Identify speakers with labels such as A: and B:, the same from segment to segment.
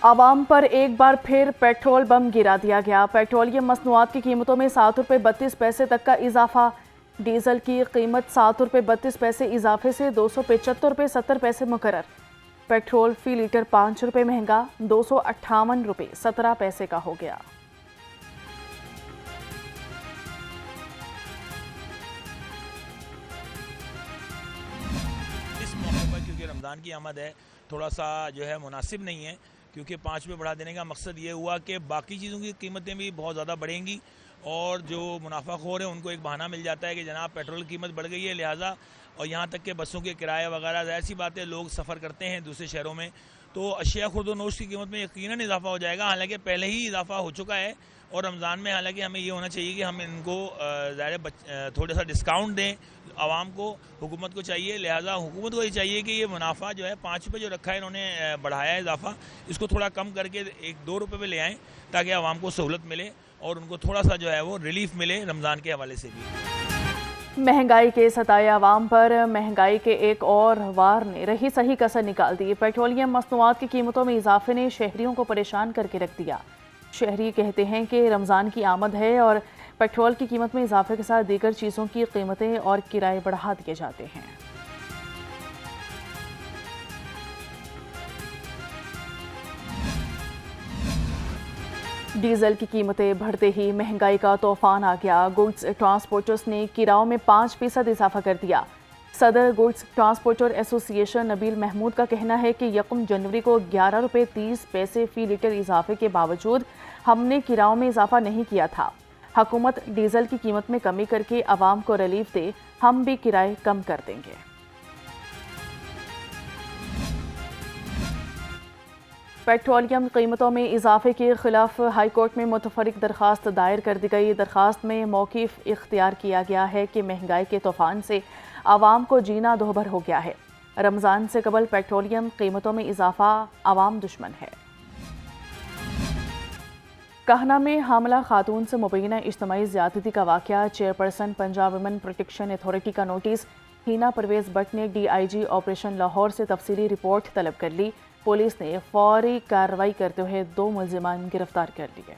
A: आवाम पर एक बार फिर पेट्रोल बम गिरा दिया गया। पेट्रोलियम मसनूआत की कीमतों में 7 रुपये 32 पैसे तक का इजाफा। डीजल की कीमत 7 रुपये 32 पैसे इजाफे से 275 रुपये 70 पैसे मुकर्रर। पेट्रोल फी लीटर 5 रुपये महंगा 258 रुपये 17 पैसे का हो गया।
B: इस मौके पर क्योंकि रमज़ान की आमद है, थोड़ा सा जो है मुनासिब नहीं है, क्योंकि 5 रुपये बढ़ा देने का मकसद ये हुआ कि बाकी चीज़ों की कीमतें भी बहुत ज़्यादा बढ़ेंगी और जो मुनाफाखोर है उनको एक बहाना मिल जाता है कि जनाब पेट्रोल की कीमत बढ़ गई है, लिहाजा और यहाँ तक कि बसों के किराए वगैरह ऐसी बातें लोग सफ़र करते हैं दूसरे शहरों में, तो अशिया खुर्द व नोश की कीमत में यकीनन इजाफा हो जाएगा। हालांकि पहले ही इजाफा हो चुका है और रमज़ान में हालांकि हमें ये होना चाहिए कि हम इनको ज़ाहिर थोड़ा सा डिस्काउंट दें आवाम को, हुकूमत को चाहिए, लिहाजा हुकूमत को ये चाहिए कि ये मुनाफा जो है 5 रुपये जो रखा है इन्होंने बढ़ाया है इजाफा, इसको थोड़ा कम करके 1-2 रुपये पे ले आएँ ताकि आवाम को सहूलत मिले और उनको थोड़ा सा जो है वो रिलीफ मिले रमज़ान के हवाले से भी।
A: महंगाई के सताए आवाम पर महंगाई के एक और वार ने रही सही कसर निकाल दी। पेट्रोलियम मसनूआत की कीमतों में इजाफे ने शहरियों को परेशान करके रख दिया। शहरी कहते हैं कि रमज़ान की आमद है और पेट्रोल की कीमत में इजाफे के साथ दीगर चीज़ों की कीमतें और किराए बढ़ा दिए जाते हैं। डीजल की कीमतें बढ़ते ही महंगाई का तूफान आ गया। गुड्स ट्रांसपोर्टर्स ने किरायों में 5% इजाफा कर दिया। सदर goods transporter association Nabeel Mahmood का कहना है कि 1 जनवरी को 11 रुपये 30 पैसे फी लीटर इजाफे के बावजूद हमने किरायों में इजाफा नहीं किया था। हुकूमत डीजल की कीमत में कमी करके आवाम को रिलीफ दे, हम भी किराए कम कर देंगे। पेट्रोलियम कीमतों में इजाफे के खिलाफ हाई कोर्ट में मुतफरिक दरखास्त दायर कर दी गई। दरखास्त में मौक़िफ़ इख्तियार किया गया है कि महंगाई के तूफान से आवाम को जीना दोहबर हो गया है। रमज़ान से कबल पेट्रोलियम कीमतों में इजाफा आवाम दुश्मन है। कहना में हामला खातून से मुबैना इज्तिमाई ज़्यादती का वाक़या। Chairperson Punjab women protection authority का नोटिस। हिना परवेज़ भट्ट ने DIG ऑपरेशन लाहौर से तफसीली रिपोर्ट तलब कर ली। पुलिस ने फौरी कार्रवाई करते हुए 2 मुल्ज़िमान गिरफ्तार कर लिए।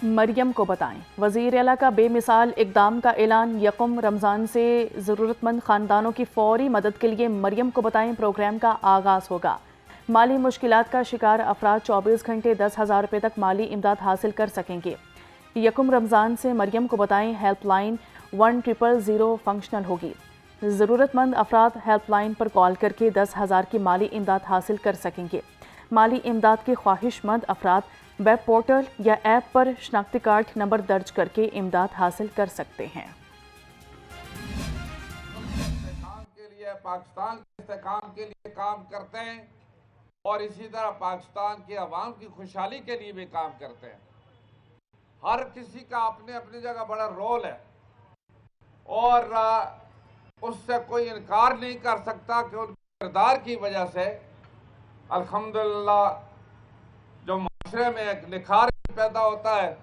A: मरियम को बताएं, वज़ीर आला का बेमिसाल इक़दाम का ऐलान। 1 रमज़ान से ज़रूरतमंद ख़ानदानों की फ़ौरी मदद के लिए मरियम को बताएं प्रोग्राम का आगाज़ होगा। माली मुश्किलात का शिकार अफराद 24 घंटे 10,000 रुपये तक माली इमदाद हासिल कर सकेंगे। 1 रमज़ान से मरियम को बताएं हेल्पलाइन 1000 फंक्शनल होगी। ज़रूरतमंद अफराद हेल्पलाइन पर कॉल करके 10,000 की माली इमदाद हासिल कर सकेंगे। माली इमदाद के ख्वाहिशमंद अफराद वेब पोर्टल या ऐप पर शनाख्ती कार्ड नंबर दर्ज करके इमदाद हासिल कर सकते हैं।
C: पाकिस्तान के इस्तेहकाम के लिए काम करते हैं और इसी तरह पाकिस्तान के अवाम की खुशहाली के लिए भी काम करते हैं। हर किसी का अपने अपनी जगह बड़ा रोल है और उससे कोई इनकार नहीं कर सकता कि उनके किरदार की वजह से अल्हम्दुलिल्लाह जो माशरे में एक निखार पैदा होता है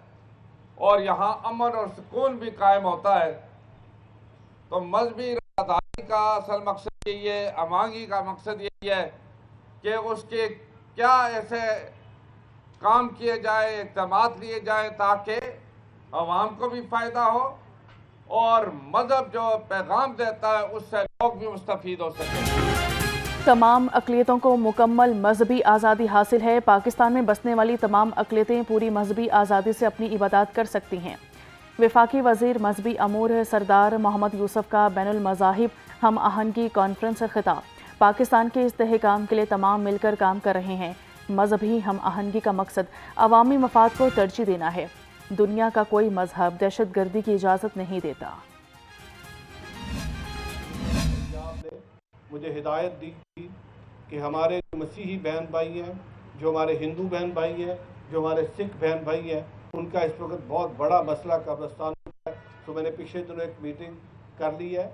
C: और यहाँ अमन और सुकून भी कायम होता है। तो मजहबी आज़ादी का असल मकसद यही है, अवांगी का मकसद यही है कि उसके क्या ऐसे काम किए जाए, इक़दामात लिए जाए ताकि अवाम को भी फ़ायदा हो और मज़हब जो पैगाम देता है उससे लोग भी मुस्तफ़ीद हो सकें।
A: तमाम अक़लियतों को मुकम्मल मजहबी आज़ादी हासिल है। पाकिस्तान में बसने वाली तमाम अक़लियतें पूरी मजहबी आज़ादी से अपनी इबादत कर सकती हैं। वफाकी वज़ीर मजहबी अमूर सरदार मोहम्मद यूसुफ का बैनुल मज़ाहिब हम आहंगी कॉन्फ्रेंस से खिताब। पाकिस्तान के इस्तेहकाम के लिए तमाम मिलकर काम कर रहे हैं। मजहबी हम आहंगी का मकसद अवामी मफाद को तरजीह देना है। दुनिया का कोई मजहब दहशत गर्दी की इजाज़त नहीं देता।
D: मुझे हिदायत दी कि हमारे मसीही बहन भाई हैं, जो हमारे हिंदू बहन भाई हैं, जो हमारे सिख बहन भाई हैं, उनका इस वक्त बहुत बड़ा मसला कब्रिस्तान है। तो मैंने पिछले दिनों एक मीटिंग कर ली है।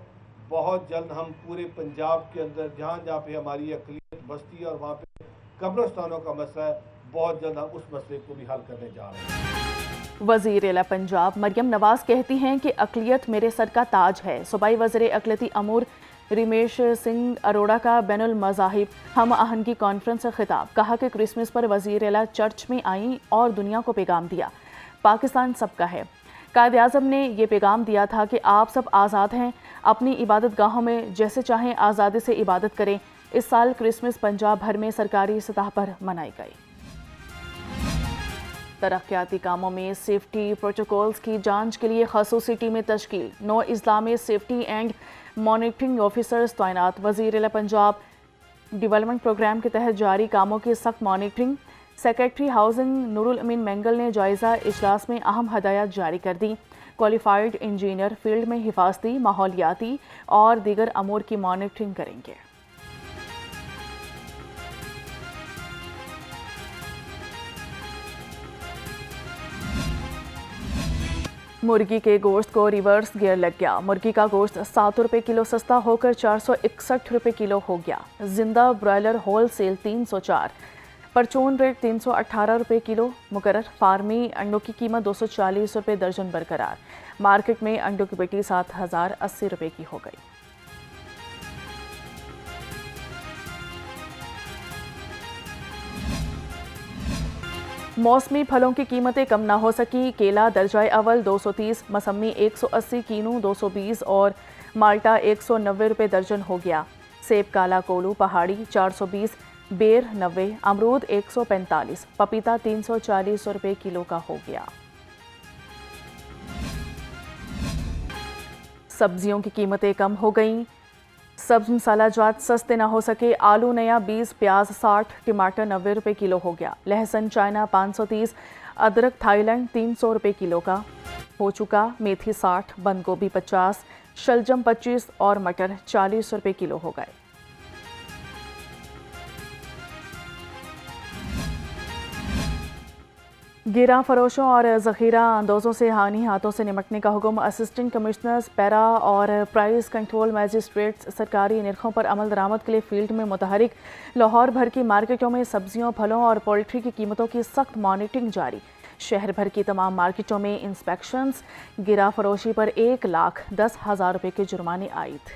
D: बहुत जल्द हम पूरे पंजाब के अंदर जहाँ जहाँ पे हमारी अक़लियत बसती है और वहाँ पे कब्रिस्तानों का मसला है, बहुत जल्द हम उस मसले को भी हल करने जा रहे हैं।
A: वज़ीर आला पंजाब मरियम नवाज कहती हैं कि अक़लियत मेरे सर का ताज है। सूबाई वज़ीर अक़लियती अमूर रमेश सिंह अरोड़ा का बैनुल मज़ाहिब हम आहंगी कॉन्फ्रेंस से खिताब। कहा कि क्रिसमस पर वज़ीर आला चर्च में आईं और दुनिया को पैगाम दिया, पाकिस्तान सबका है। कायद आज़म ने यह पैगाम दिया था कि आप सब आज़ाद हैं, अपनी इबादत गाहों में जैसे चाहें आज़ादी से इबादत करें। इस साल क्रिसमस पंजाब भर में सरकारी सतह पर मनाई गई। तरक्याती कामों में सेफ्टी प्रोटोकॉल्स की जांच के लिए खसूसी टीमें तश्कील। 9 अजला में सेफ्टी एंड मॉनिटरिंग ऑफिसर्स तैनात। वज़ीर आला पंजाब डेवलपमेंट प्रोग्राम के तहत जारी कामों की सख्त मॉनिटरिंग। सेक्रेटरी हाउसिंग नूरुल अमीन मेंगल ने जायजा इजलास में अहम हदायत जारी कर दी। क्वालिफाइड इंजीनियर फील्ड में हिफाजती, माहौलियाती और दीगर अमूर की मॉनिटरिंग करेंगे। मुर्गी के गोश्त को रिवर्स गियर लग गया। मुर्गी का गोश्त 7 रुपये किलो सस्ता होकर 461 रुपये किलो हो गया। जिंदा ब्रॉयलर होल सेल 304, परचून रेट 318 रुपये किलो मुकर्रर। फार्मी अंडों की कीमत 240 रुपये दर्जन बरकरार। मार्केट में अंडों की पेटी 7080 रुपये की हो गई। मौसमी फलों की कीमतें कम ना हो सकी। केला दर्जाए अव्वल 230, मसम्मी 180, कीनू 220 और माल्टा 190 रुपये दर्जन हो गया। सेब काला कोलू पहाड़ी 420, बेर 90, अमरूद 145, पपीता 340 रुपये किलो का हो गया। सब्जियों की कीमतें कम हो गईं। सब्ज मसाला जात सस्ते ना हो सके। आलू नया 20, प्याज 60, टमाटर 90 रुपये किलो हो गया। लहसुन चाइना 530, अदरक थाईलैंड 300 रुपये किलो का हो चुका। मेथी 60, बंद गोभी 50, शलजम 25 और मटर 40 रुपये किलो हो गए। गिरा फरोशों और ज़ख़ीरा अंदोज़ों से हानि हाथों से निमटने का हुक्म। असिस्टेंट कमिश्नर्स पैरा और प्राइस कंट्रोल मैजिस्ट्रेट्स सरकारी निरखों पर अमल दरामद के लिए फील्ड में मुतहरिक। लाहौर भर की मार्केटों में सब्जियों, फलों और पोल्ट्री की कीमतों की सख्त मॉनिटरिंग जारी। शहर भर की तमाम मार्केटों में इंस्पेक्शंस। गिरा फरोशी पर 1,10,000 रुपये के जुर्माने आयद।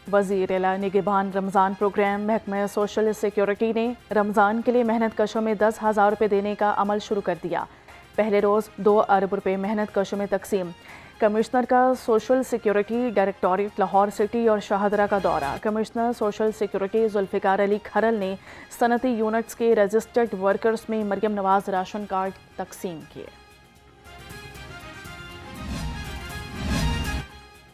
A: वज़ीर आला निगहबान रमज़ान प्रोग्राम महकमा सोशल सिक्योरिटी ने रमज़ान के लिए मेहनत कशों में 10,000 रुपये देने का अमल शुरू कर दिया। पहले रोज़ 2 अरब रुपये मेहनत कशों में तकसीम। कमिश्नर का social security directorate Lahore city और शाहदरा का दौरा। Commissioner social security Zulfiqar Ali Kharal ने सनती यूनिट्स के रजिस्टर्ड वर्कर्स में मरियम नवाज राशन कार्ड तकसीम किए।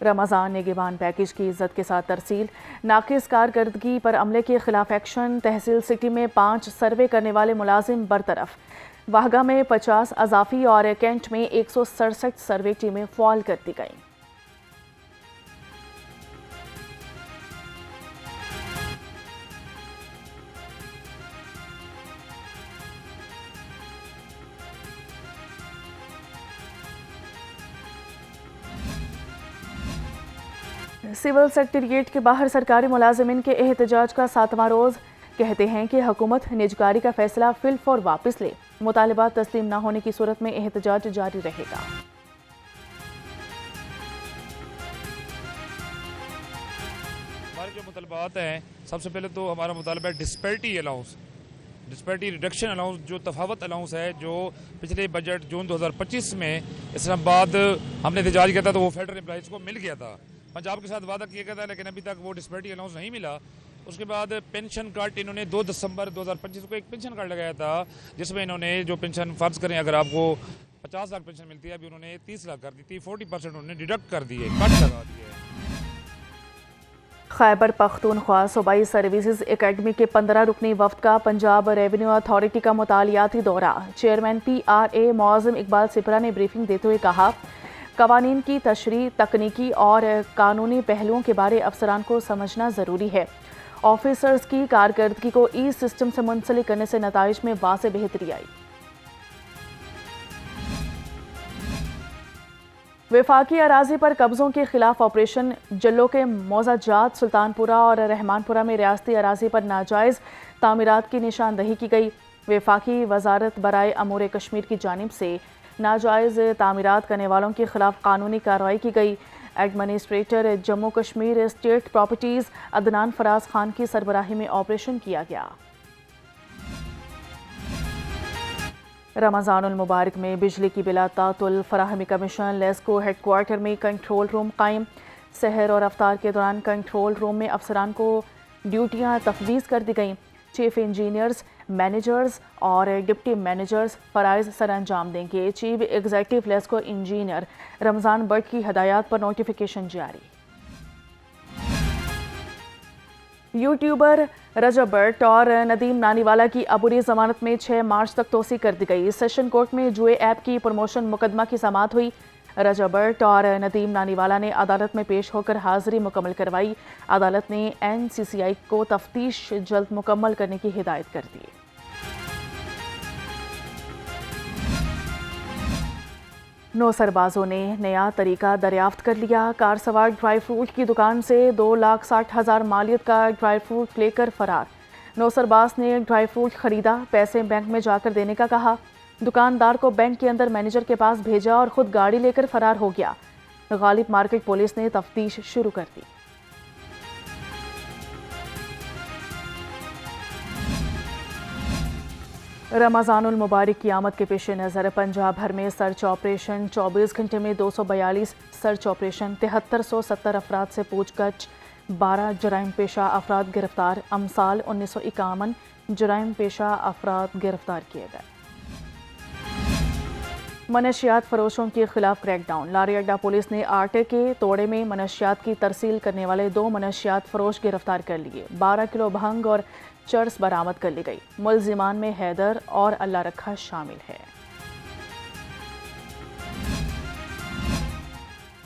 A: रमज़ान निगहबान पैकेज की इज्जत के साथ तरसील। नाकिस कारकर्दगी पर अमले के खिलाफ एक्शन। तहसील सिटी में 5 सर्वे करने वाले मुलाजिम बरतरफ। वाहगा में 50 अजाफी और कैंट में 167 सर्वे टीमें फ़ाल कर दी गईं। सिविल सेक्रेटेरिएट के बाहर सरकारी मुलाजिमिन के एहतजाज का 7वां रोज़। कहते हैं कि हुकूमत निजकारी का फैसला फिल फॉर वापस ले। मुतालिबात तस्लीम न होने की सूरत में एहतजाज जारी रहेगा।
E: हमारे जो मुतालबात हैं, सबसे पहले तो हमारा मुतालबा है disparity allowance, disparity reduction allowance, जो तफावत अलाउंस है जो पिछले बजट जून 2025 में इस्लामाबाद हमने एहतजाज किया था तो वो फेडरल एम्प्लॉइज़ को मिल गया था। पंजाब के साथ वादा किया गया था लेकिन अभी तक वो डिस्पैरिटी अलाउंस नहीं मिला। उसके बाद पेंशन कार्ड इन्होंने 2 दिसंबर 2025 को एक पेंशन कार्ड लगाया था जिसमें इन्होंने जो पेंशन फ़र्ज़ करें अगर आपको 50 लाख पेंशन मिलती है, अभी उन्होंने 30 लाख कर दी थी। 40% उन्होंने डिडक्ट कर दिए, कट लगा दिए।
A: खैबर पख्तूनख्वा सूबाई सर्विसेज एकेडमी के 15 रुकनी वफ्द का पंजाब रेवेन्यू अथॉरिटी का मुतालियाती दौरा। चेयरमैन PRA मौज़म इकबाल सिपरा ने ब्रीफिंग देते हुए कहा, कवानीन की तशरीह, तकनीकी और कानूनी पहलुओं के बारे अफसरान को समझना ज़रूरी है। ऑफिसर्स की कारकर्दगी को ई सिस्टम से मुंसलिक करने से नताइज में वाज़ेह बेहतरी आई। वफाकी अराजी पर कब्ज़ों के खिलाफ ऑपरेशन जल्लो के मौजाजात सुल्तानपुरा और रहमानपुरा में रियासती अराजी पर नाजायज़ तामीरात की निशानदही की गई। वफाकी वजारत बराए अमूर कश्मीर की जानिब से नाजायज़ तामीरात करने वालों के खिलाफ कानूनी कार्रवाई की गई। Administrator Jammu Kashmir state properties Adnan Faraz Khan की सरबराही में ऑपरेशन किया गया। रमज़ानुल मुबारक में बिजली की बिला तातुल फराहमी कमीशन लेस्को हेडक्वार्टर में कंट्रोल रूम कायम। सहर और अफ्तार के दौरान कंट्रोल रूम में अफसरान को ड्यूटियां तफवीज़ कर दी गईं। चीफ इंजीनियर्स, मैनेजर्स और डिप्टी मैनेजर्स फ़राइज़ सर अंजाम देंगे। Chief executive LESCO engineer Ramzan but की हदायत पर नोटिफिकेशन जारी। यूट्यूबर रजब भट्ट और नदीम नानीवाला की अबूरी जमानत में 6 मार्च तक तोसी कर दी गई। सेशन कोर्ट में जुए ऐप की प्रमोशन मुकदमा की समाअत हुई। रजब भट्ट और नदीम नानीवाला ने अदालत में पेश होकर हाजिरी मुकम्मल करवाई। अदालत ने NCCI को तफ्तीश जल्द मुकम्मल करने की हिदायत कर दी। नौ सरबाजों ने नया तरीका दरियाफ्त कर लिया। कार सवार ड्राई फ्रूट की दुकान से 2,60,000 मालियत का ड्राई फ्रूट लेकर फरार। नौ सरबाज ने ड्राई फ्रूट खरीदा, पैसे बैंक में जाकर देने का कहा। दुकानदार को बैंक के अंदर मैनेजर के पास भेजा और खुद गाड़ी लेकर फरार हो गया। गालिब मार्केट पुलिस ने तफ्तीश शुरू कर दी। रमज़ानुल मुबारक की आमद के पेश नज़र पंजाब भर में सर्च ऑपरेशन। 24 घंटे में 242 सर्च ऑपरेशन, 7370 अफराद से पूछगछ, 12 जराइम पेशा अफराद गिरफ्तार। अमसाल 1951 जराइम पेशा अफराद गिरफ्तार किए गए। मनशियात फरोशों के खिलाफ क्रैकडाउन। लारी अड्डा पुलिस ने आटे के तोड़े में मनशियात की तरसील करने वाले 2 मनशियात फरोश गिरफ्तार कर लिए। 12 किलो भंग और चर्स बरामद कर ली गई। मुलजिमान में हैदर और अल्लाह रखा शामिल है।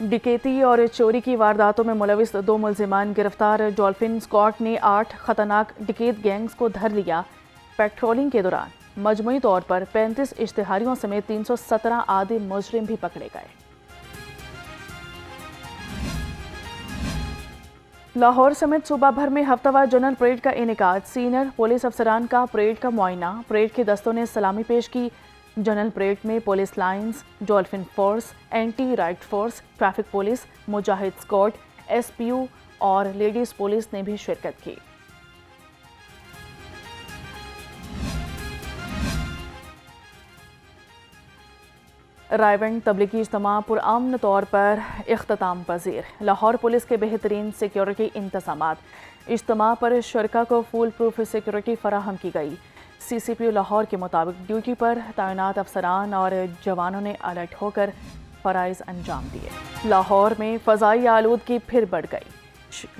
A: डिकेती और चोरी की वारदातों में मुलविस 2 मुलजिमान गिरफ्तार। डॉल्फिन स्क्वाड ने 8 खतरनाक डिकेत गैंग्स को धर लिया। पेट्रोलिंग के दौरान मजमूई तौर पर 35 इश्तिहारियों समेत 317 आदि मुजरिम भी पकड़े गए। लाहौर समेत सूबा भर में हफ्तावार जनरल परेड का इनेकाद। सीनियर पुलिस अफसरान का परेड का मुआयना। परेड के दस्तों ने सलामी पेश की। जनरल परेड में police lines, dolphin force, anti riot force, traffic police, Mujahid squad, SPU और लेडीज पुलिस ने भी शिरकत की। रायबंद तबलीगी इज्तिमा पुरअमन तौर पर इख्तिताम पजीर। लाहौर पुलिस के बेहतरीन सिक्योरिटी इंतजामात। इज्तिमा पर शुरका को फुल प्रूफ सिक्योरिटी फराहम की गई। CCPU लाहौर के मुताबिक ड्यूटी पर तैनात अफसरान और जवानों ने अलर्ट होकर फ़राइज़ अंजाम दिए। लाहौर में फ़ज़ाई आलूदगी फिर बढ़ गई।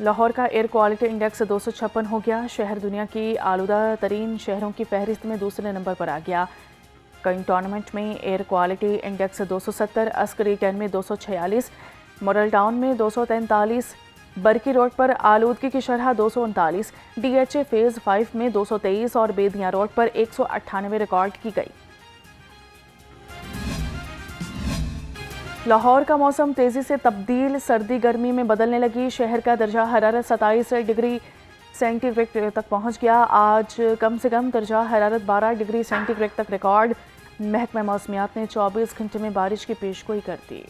A: लाहौर का एयर क्वालिटी इंडेक्स 256 हो गया। शहर दुनिया की आलूदा तरीन शहरों की फहरिस्त में दूसरे नंबर पर आ गया। कंटोनमेंट में एयर क्वालिटी इंडेक्स 270, अस्करी 10 में 246, मॉडल टाउन में 243, बरकी रोड पर आलूदगी की शरह 239, DHA फेज़ 5 में 223 और बेदियाँ रोड पर 198 रिकॉर्ड की गई। लाहौर का मौसम तेज़ी से तब्दील, सर्दी गर्मी में बदलने लगी। शहर का दर्जा हरारत 27 डिग्री सेंटीग्रेड तक पहुंच गया। आज कम से कम दर्जा हरारत 12 डिग्री सेंटीग्रेड तक रिकॉर्ड। महकमा मौसमियात ने 24 घंटे में बारिश की पेशगोई कर दी।